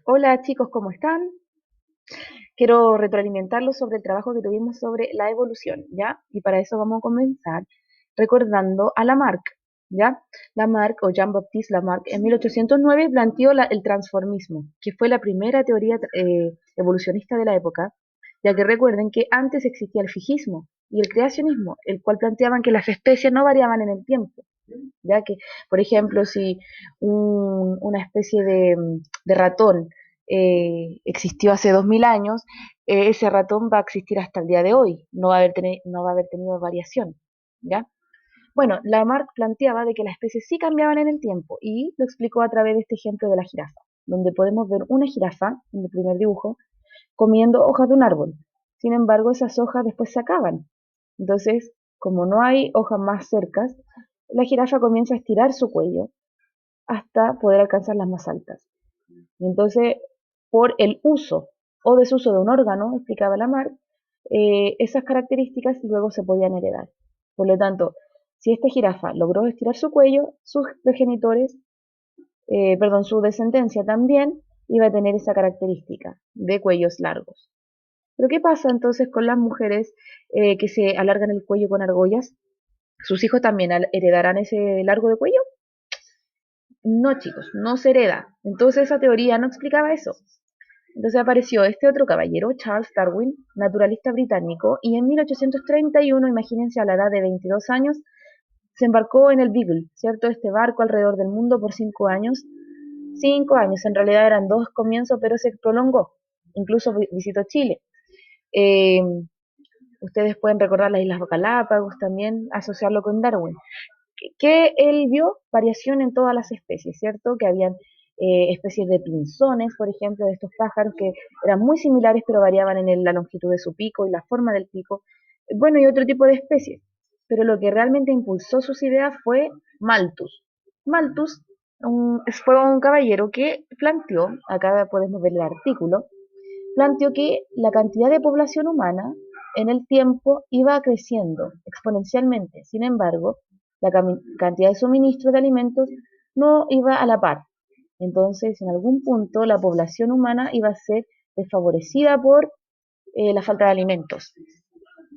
Hola chicos, ¿cómo están? Quiero retroalimentarlos sobre el trabajo que tuvimos sobre la evolución, ¿ya? Y para eso vamos a comenzar recordando a Lamarck, ¿ya? Lamarck o Jean-Baptiste Lamarck en 1809 planteó el transformismo, que fue la primera teoría evolucionista de la época, ya que recuerden que antes existía el fijismo y el creacionismo, el cual planteaban que las especies no variaban en el tiempo, ya que, por ejemplo, si una especie de ratón existió hace 2000 años, ese ratón va a existir hasta el día de hoy, no va a haber tenido variación, ¿ya? Bueno, Lamarck planteaba de que las especies sí cambiaban en el tiempo y lo explicó a través de este ejemplo de la jirafa, donde podemos ver una jirafa, en el primer dibujo, comiendo hojas de un árbol. Sin embargo, esas hojas después se acaban. Entonces, como no hay hojas más cercas, la jirafa comienza a estirar su cuello hasta poder alcanzar las más altas. Entonces, por el uso o desuso de un órgano, explicaba Lamarck, esas características luego se podían heredar. Por lo tanto, si esta jirafa logró estirar su cuello, sus progenitores, perdón, su descendencia también iba a tener esa característica de cuellos largos. Pero ¿qué pasa entonces con las mujeres que se alargan el cuello con argollas? ¿Sus hijos también heredarán ese largo de cuello? No, chicos, no se hereda. Entonces esa teoría no explicaba eso. Entonces apareció este otro caballero, Charles Darwin, naturalista británico, y en 1831, imagínense a la edad de 22 años, se embarcó en el Beagle, ¿cierto? Este barco alrededor del mundo por 5 años. 5 años, en realidad eran dos comienzos, pero se prolongó. Incluso visitó Chile. Eh, Ustedes pueden recordar las Islas Galápagos, también asociarlo con Darwin, que él vio variación en todas las especies, ¿cierto? Que habían especies de pinzones, por ejemplo, de estos pájaros que eran muy similares pero variaban en la longitud de su pico y la forma del pico. Bueno, y otro tipo de especies. Pero lo que realmente impulsó sus ideas fue Malthus. Malthus fue un caballero que planteó, acá podemos ver el artículo, planteó que la cantidad de población humana en el tiempo iba creciendo exponencialmente. Sin embargo, la cantidad de suministro de alimentos no iba a la par. Entonces, en algún punto, la población humana iba a ser desfavorecida por la falta de alimentos.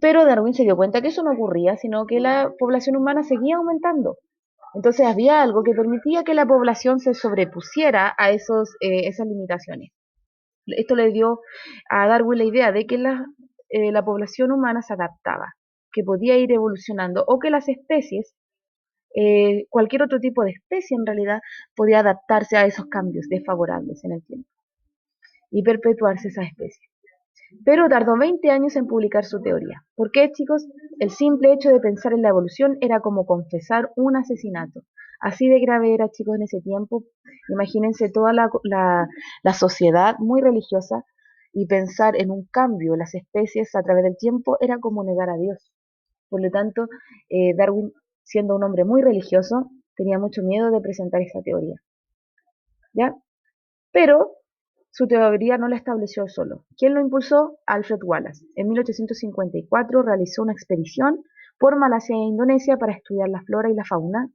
Pero Darwin se dio cuenta que eso no ocurría, sino que la población humana seguía aumentando. Entonces había algo que permitía que la población se sobrepusiera a esas limitaciones. Esto le dio a Darwin la idea de que la población humana se adaptaba, que podía ir evolucionando o que las especies, cualquier otro tipo de especie en realidad, podía adaptarse a esos cambios desfavorables en el tiempo y perpetuarse esa especie. Pero tardó 20 años en publicar su teoría. ¿Por qué, chicos? El simple hecho de pensar en la evolución era como confesar un asesinato. Así de grave era, chicos, en ese tiempo. Imagínense toda la sociedad muy religiosa y pensar en un cambio en las especies a través del tiempo era como negar a Dios. Por lo tanto, Darwin, siendo un hombre muy religioso, tenía mucho miedo de presentar esa teoría. ¿Ya? Pero su teoría no la estableció solo. ¿Quién lo impulsó? Alfred Wallace. En 1854 realizó una expedición por Malasia e Indonesia para estudiar la flora y la fauna,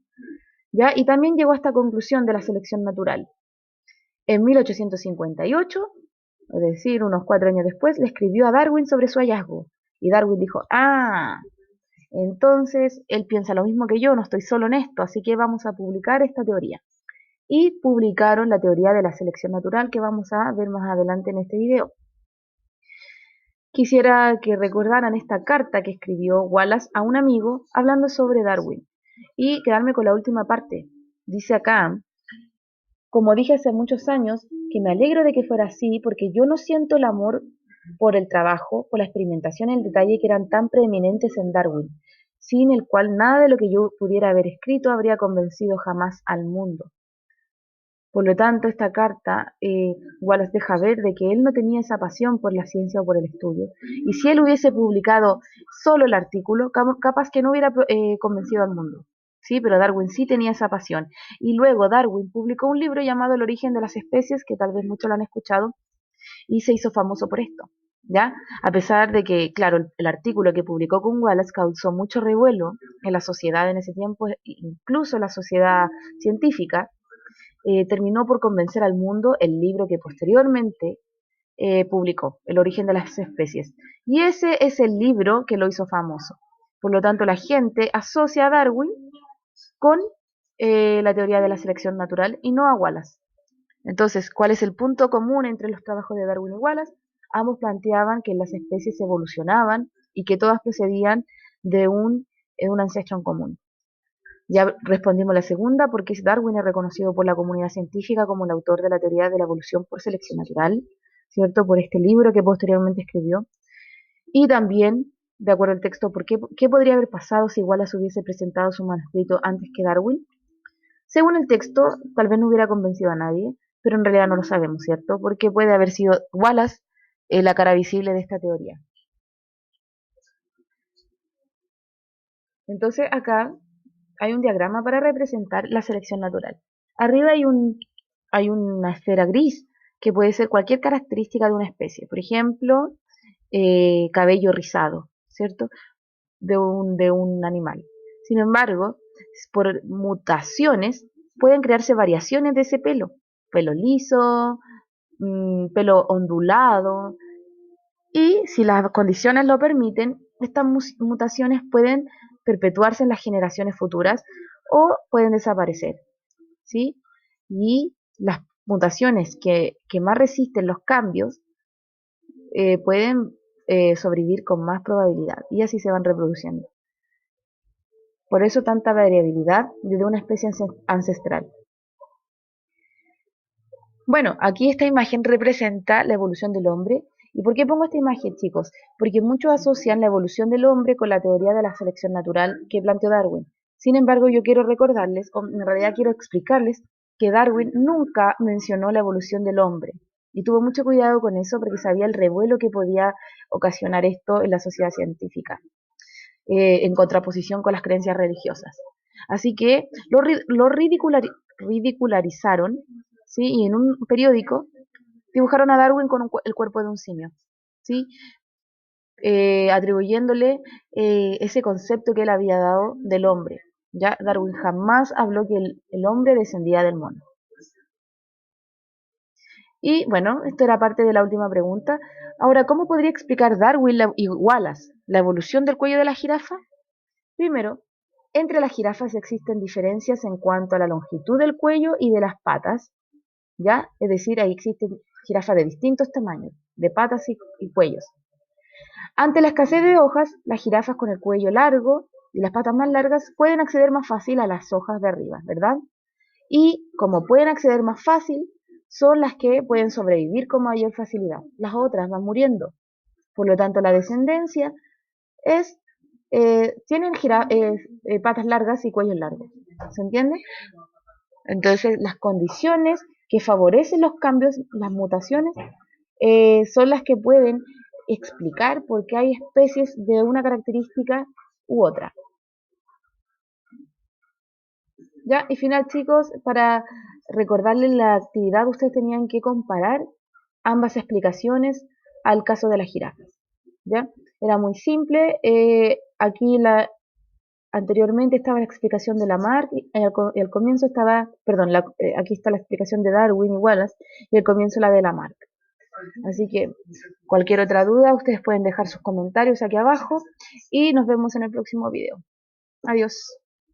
¿ya? Y también llegó a esta conclusión de la selección natural. En 1858, es decir, unos 4 años después, le escribió a Darwin sobre su hallazgo. Y Darwin dijo, entonces él piensa lo mismo que yo, no estoy solo en esto, así que vamos a publicar esta teoría. Y publicaron la teoría de la selección natural que vamos a ver más adelante en este video. Quisiera que recordaran esta carta que escribió Wallace a un amigo hablando sobre Darwin y quedarme con la última parte. Dice acá, como dije hace muchos años, que me alegro de que fuera así porque yo no siento el amor por el trabajo, por la experimentación y el detalle que eran tan preeminentes en Darwin, sin el cual nada de lo que yo pudiera haber escrito habría convencido jamás al mundo. Por lo tanto, esta carta Wallace deja ver de que él no tenía esa pasión por la ciencia o por el estudio. Y si él hubiese publicado solo el artículo, capaz que no hubiera convencido al mundo. Sí, pero Darwin sí tenía esa pasión. Y luego Darwin publicó un libro llamado El origen de las especies, que tal vez muchos lo han escuchado, y se hizo famoso por esto. ¿Ya? A pesar de que, claro, el artículo que publicó con Wallace causó mucho revuelo en la sociedad en ese tiempo, incluso en la sociedad científica, terminó por convencer al mundo el libro que posteriormente publicó, El origen de las especies. Y ese es el libro que lo hizo famoso. Por lo tanto, la gente asocia a Darwin con la teoría de la selección natural y no a Wallace. Entonces, ¿cuál es el punto común entre los trabajos de Darwin y Wallace? Ambos planteaban que las especies evolucionaban y que todas procedían de un ancestro en común. Ya respondimos la segunda, porque Darwin es reconocido por la comunidad científica como el autor de la teoría de la evolución por selección natural, ¿cierto? Por este libro que posteriormente escribió. Y también, de acuerdo al texto, ¿qué podría haber pasado si Wallace hubiese presentado su manuscrito antes que Darwin? Según el texto, tal vez no hubiera convencido a nadie, pero en realidad no lo sabemos, ¿cierto? Porque puede haber sido Wallace la cara visible de esta teoría. Entonces acá hay un diagrama para representar la selección natural. Arriba hay una esfera gris que puede ser cualquier característica de una especie. Por ejemplo, cabello rizado, ¿cierto? De un animal. Sin embargo, por mutaciones pueden crearse variaciones de ese pelo. Pelo liso, pelo ondulado. Y si las condiciones lo permiten, estas mutaciones pueden perpetuarse en las generaciones futuras o pueden desaparecer, ¿sí? Y las mutaciones que más resisten los cambios pueden sobrevivir con más probabilidad y así se van reproduciendo. Por eso tanta variabilidad desde una especie ancestral. Bueno, aquí esta imagen representa la evolución del hombre. ¿Y por qué pongo esta imagen, chicos? Porque muchos asocian la evolución del hombre con la teoría de la selección natural que planteó Darwin. Sin embargo, yo quiero recordarles, o en realidad quiero explicarles, que Darwin nunca mencionó la evolución del hombre. Y tuvo mucho cuidado con eso porque sabía el revuelo que podía ocasionar esto en la sociedad científica, en contraposición con las creencias religiosas. Así que lo ridicularizaron, ¿sí? Y en un periódico dibujaron a Darwin con el cuerpo de un simio, ¿sí? Atribuyéndole ese concepto que él había dado del hombre. Ya Darwin jamás habló que el hombre descendía del mono. Y bueno, esto era parte de la última pregunta. Ahora, ¿cómo podría explicar Darwin y Wallace la evolución del cuello de la jirafa? Primero, entre las jirafas existen diferencias en cuanto a la longitud del cuello y de las patas, ¿ya? Es decir, ahí existen jirafas de distintos tamaños, de patas y cuellos. Ante la escasez de hojas, las jirafas con el cuello largo y las patas más largas pueden acceder más fácil a las hojas de arriba, ¿verdad? Y como pueden acceder más fácil, son las que pueden sobrevivir con mayor facilidad. Las otras van muriendo. Por lo tanto, la descendencia es tienen patas largas y cuellos largos. ¿Se entiende? Entonces, las condiciones que favorecen los cambios, las mutaciones, son las que pueden explicar por qué hay especies de una característica u otra. ¿Ya? Y final, chicos, para recordarles la actividad, ustedes tenían que comparar ambas explicaciones al caso de las jirafas. ¿Ya? Era muy simple. Aquí anteriormente estaba la explicación de Lamarck y al comienzo estaba, perdón, aquí está la explicación de Darwin y Wallace y al comienzo la de Lamarck. Así que cualquier otra duda, ustedes pueden dejar sus comentarios aquí abajo y nos vemos en el próximo video. Adiós.